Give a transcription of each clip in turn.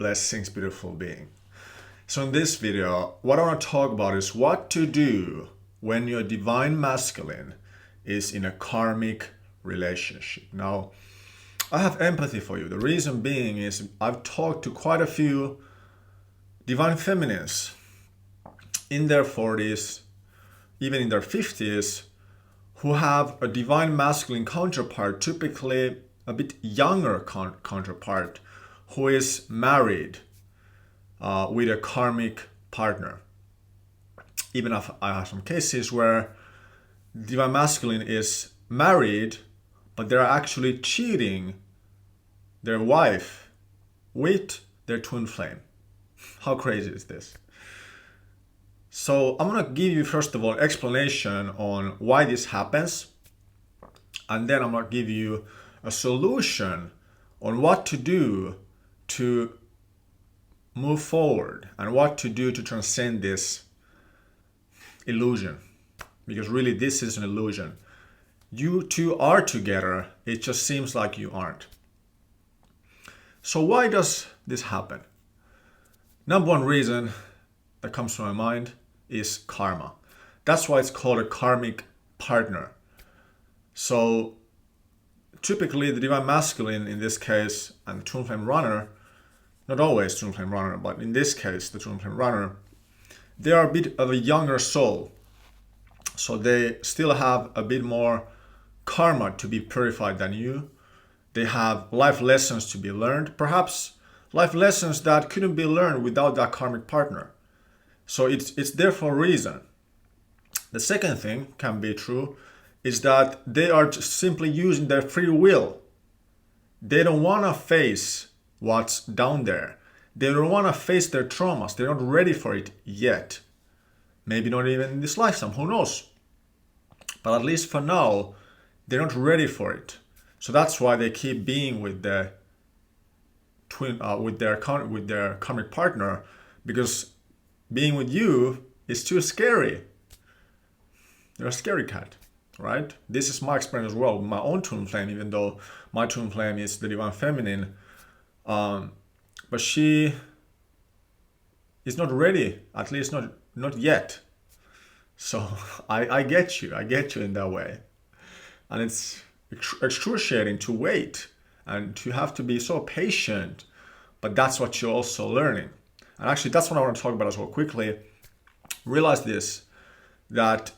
Blessings, beautiful being. So in this video, what I want to talk about is what to do when your divine masculine is in a karmic relationship. Now, I have empathy for you. The reason being is I've talked to quite a few divine feminines in their 40s, even in their 50s, who have a divine masculine counterpart, typically a bit younger counterpart, who is married with a karmic partner. Even if I have some cases where divine masculine is married, but they're actually cheating their wife with their twin flame. How crazy is this? So I'm going to give you, first of all, explanation on why this happens. And then I'm going to give you a solution on what to do to move forward and what to do to transcend this illusion. Because really this is an illusion. You two are together, it just seems like you aren't. So why does this happen? Number one reason that comes to my mind is karma. That's why it's called a karmic partner. So typically the divine masculine in this case and the twin flame runner, not always twin flame runner, but in this case the twin flame runner, they are a bit of a younger soul. So they still have a bit more karma to be purified than you. They have life lessons to be learned, perhaps life lessons that couldn't be learned without that karmic partner. So it's there for a reason. The second thing can be true is that they are just simply using their free will. They don't want to face what's down there. They don't want to face their traumas. They're not ready for it yet. Maybe not even in this lifetime, who knows? But at least for now, they're not ready for it. So that's why they keep being with the twin, with their karmic partner, because being with you is too scary. You're a scary cat, right? This is my experience as well with my own twin flame, even though my twin flame is the divine feminine. But she is not ready, at least not yet. So I get you in that way. And it's excruciating to wait and to have to be so patient, but that's what you're also learning. And actually that's what I want to talk about as well quickly. Realize this, that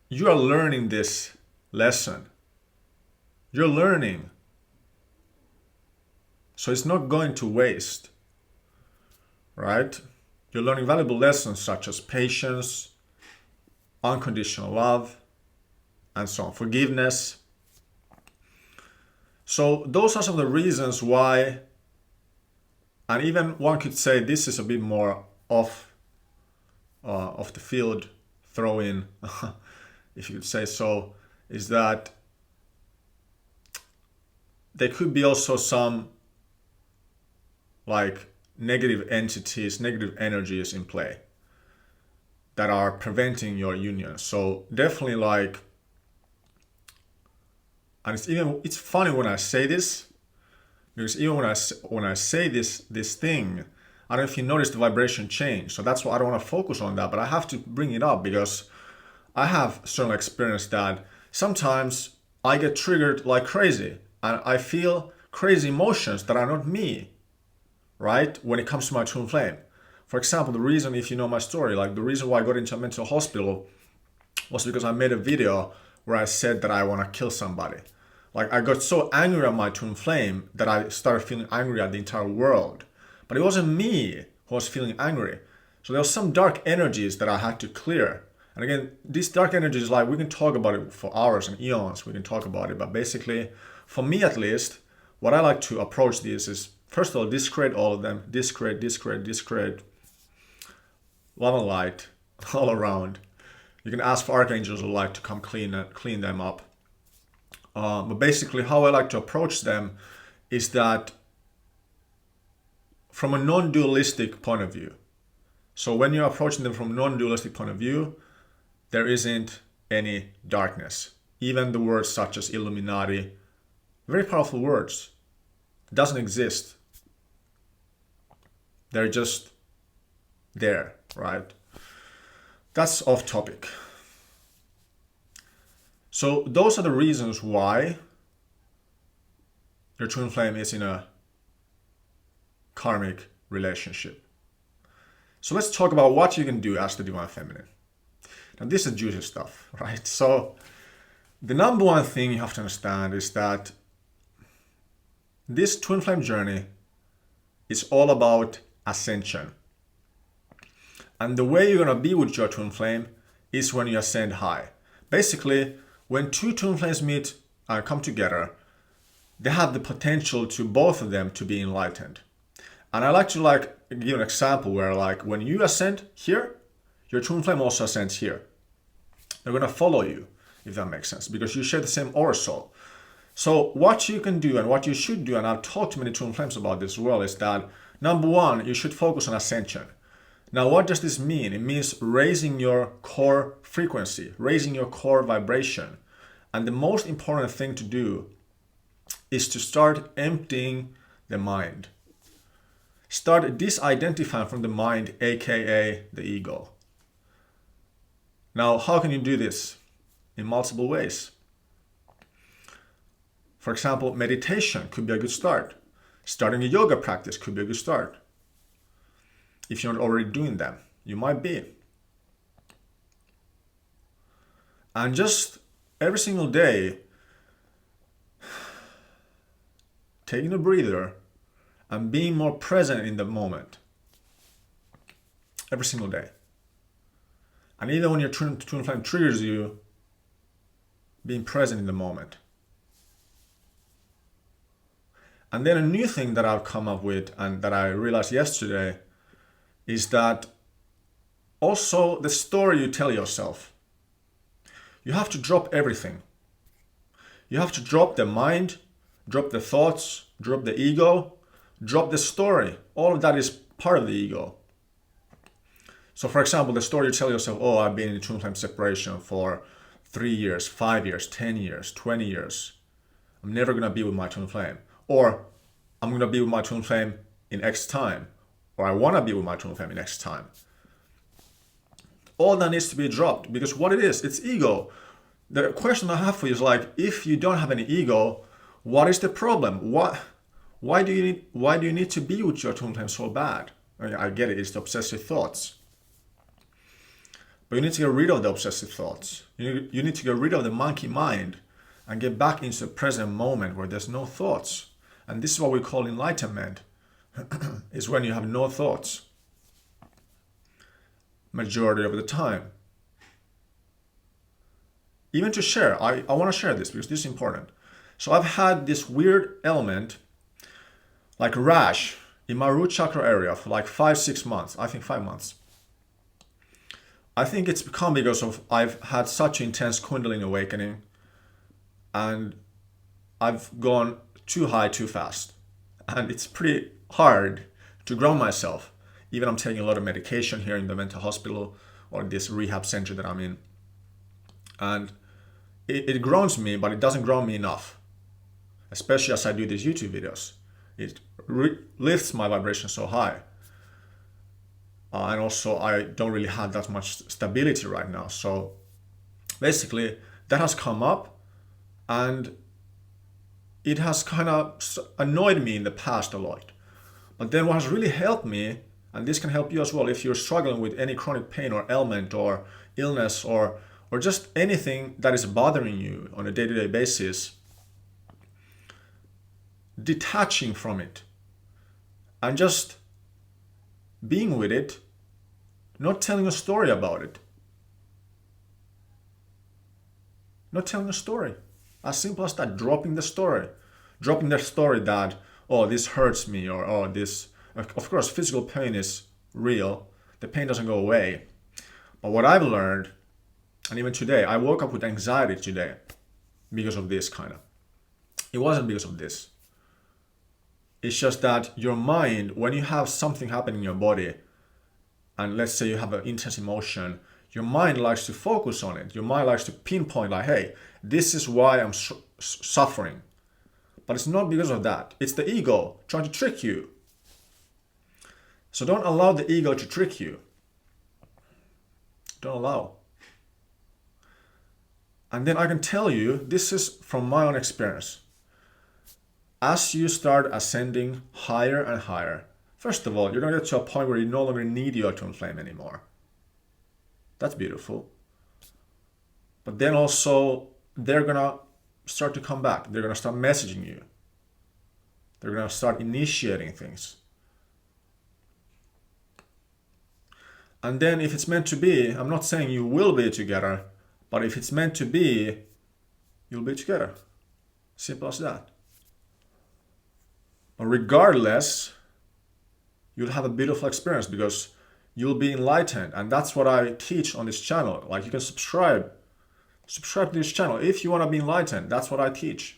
you are learning this lesson. You're learning. So it's not going to waste, right? You're learning valuable lessons such as patience, unconditional love, and so on, forgiveness. So those are some of the reasons why, and even one could say this is a bit more off the field throw in, if you could say so, is that there could be also some like negative entities, negative energies in play that are preventing your union. So definitely like, and it's funny when I say this, because even when I say this thing, I don't know if you notice the vibration change. So that's why I don't want to focus on that, but I have to bring it up because I have certainly experienced that sometimes I get triggered like crazy and I feel crazy emotions that are not me, right? When it comes to my twin flame. For example, the reason, if you know my story, like the reason why I got into a mental hospital was because I made a video where I said that I want to kill somebody. Like I got so angry at my twin flame that I started feeling angry at the entire world. But it wasn't me who was feeling angry. So there was some dark energies that I had to clear. And again, these dark energies, like we can talk about it for hours and eons, we can talk about it. But basically, for me at least, what I like to approach this is, first of all, discredit all of them. Discredit. Love and light all around. You can ask for archangels of light to come clean them up. But basically how I like to approach them is that from a non-dualistic point of view. So when you're approaching them from a non-dualistic point of view, there isn't any darkness. Even the words such as Illuminati, very powerful words, doesn't exist. They're just there, right? That's off topic. So those are the reasons why your twin flame is in a karmic relationship. So let's talk about what you can do as the divine feminine. Now this is juicy stuff, right? So the number one thing you have to understand is that this twin flame journey is all about ascension. And the way you're going to be with your twin flame is when you ascend high. Basically, when two twin flames meet and come together, they have the potential to both of them to be enlightened. And I like to give an example where when you ascend here, your twin flame also ascends here. They're going to follow you, if that makes sense, because you share the same aura soul. So what you can do and what you should do, and I've talked to many twin flames about this as well, is that number one, you should focus on ascension. Now, what does this mean? It means raising your core frequency, raising your core vibration. And the most important thing to do is to start emptying the mind. Start disidentifying from the mind, aka the ego. Now, how can you do this? In multiple ways. For example, meditation could be a good start. Starting a yoga practice could be a good start. If you're not already doing them, you might be. And just every single day, taking a breather and being more present in the moment. Every single day. And even when your twin flame triggers you, being present in the moment. And then a new thing that I've come up with and that I realized yesterday is that also the story you tell yourself. You have to drop everything. You have to drop the mind, drop the thoughts, drop the ego, drop the story. All of that is part of the ego. So for example, the story you tell yourself, oh, I've been in a twin flame separation for 3 years, 5 years, 10 years, 20 years. I'm never going to be with my twin flame. Or I'm going to be with my twin flame in X time. Or I want to be with my twin flame in X time. All that needs to be dropped, because what it is, it's ego. The question I have for you is if you don't have any ego, what is the problem? Why do you need to be with your twin flame so bad? I get it, it's the obsessive thoughts. But you need to get rid of the obsessive thoughts. You need to get rid of the monkey mind and get back into the present moment where there's no thoughts. And this is what we call enlightenment. Is when you have no thoughts. Majority of the time. Even to share, I want to share this because this is important. So I've had this weird element, like rash, in my root chakra area for 5-6 months. I think 5 months. I think it's become because of I've had such intense Kundalini awakening and I've gone too high too fast. And it's pretty hard to ground myself. Even I'm taking a lot of medication here in the mental hospital or this rehab center that I'm in. And it grounds me, but it doesn't ground me enough. Especially as I do these YouTube videos. It lifts my vibration so high. And also I don't really have that much stability right now. So basically that has come up and it has kind of annoyed me in the past a lot. But then what has really helped me, and this can help you as well if you're struggling with any chronic pain or ailment or illness or just anything that is bothering you on a day-to-day basis, detaching from it and just being with it, not telling a story about it. Not telling a story. As simple as that, dropping the story. Dropping the story that, oh, this hurts me, or oh, this... Of course, physical pain is real. The pain doesn't go away. But what I've learned, and even today, I woke up with anxiety today because of this kind of. It wasn't because of this. It's just that your mind, when you have something happening in your body, and let's say you have an intense emotion, your mind likes to focus on it. Your mind likes to pinpoint hey, this is why I'm suffering. But it's not because of that. It's the ego trying to trick you. So don't allow the ego to trick you. Don't allow. And then I can tell you, this is from my own experience. As you start ascending higher and higher, first of all, you're going to get to a point where you no longer need your twin flame anymore. That's beautiful. But then also, they're going to start to come back. They're going to start messaging you. They're going to start initiating things. And then if it's meant to be, I'm not saying you will be together, but if it's meant to be, you'll be together. Simple as that. But regardless, you'll have a beautiful experience because you'll be enlightened. And that's what I teach on this channel. Like, you can subscribe to this channel. If you want to be enlightened, that's what I teach.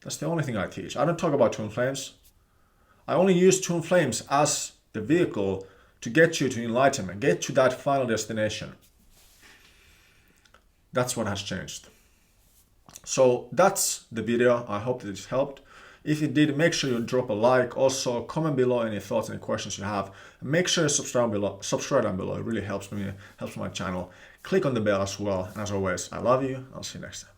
That's the only thing I teach. I don't talk about twin flames. I only use twin flames as the vehicle to get you to enlightenment, get to that final destination. That's what has changed. So that's the video. I hope that it helped. If it did, make sure you drop a like. Also, comment below any thoughts, any questions you have. And make sure you subscribe down below. It really helps me, helps my channel. Click on the bell as well. And as always, I love you. I'll see you next time.